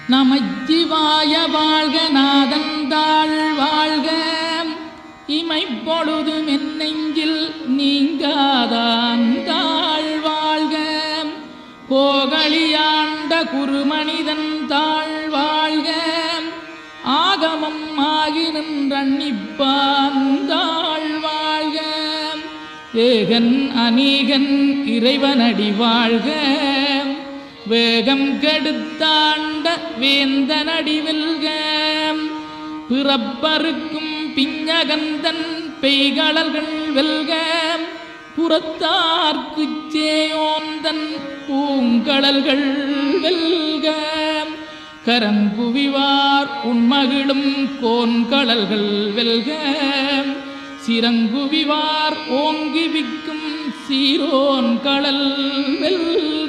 நமச்சிவாய வாழ்க நாதந்தாள் வாழ்க இமைப்பொழுது மென்னெஞ்சில் நீங்காதாந்தாள் வாழ்க கோகலியாண்ட குருமனிதன் தாழ் வாழ்க ஆகமம் ஆகி நின்றன்னிப்பாந்தாள் வாழ்க ஏகன் அநீகன் இறைவனடி வாழ்க வேகம் கெடுத்தாண்ட வேந்தனடி வெல்க பிறப்பருக்கும் பிஞகந்தன் பெய்களர்கள் வெல்க புறத்தார்க்குச் சேயோந்தன் பூங்கடல்கள் வெல்க கரங்குவிவார் உண்மகிழும் கோன்கடல்கள் வெல்க சிறங்குவிவார் ஓங்கி விக்கும் சீரோன் கடல் வெல்க.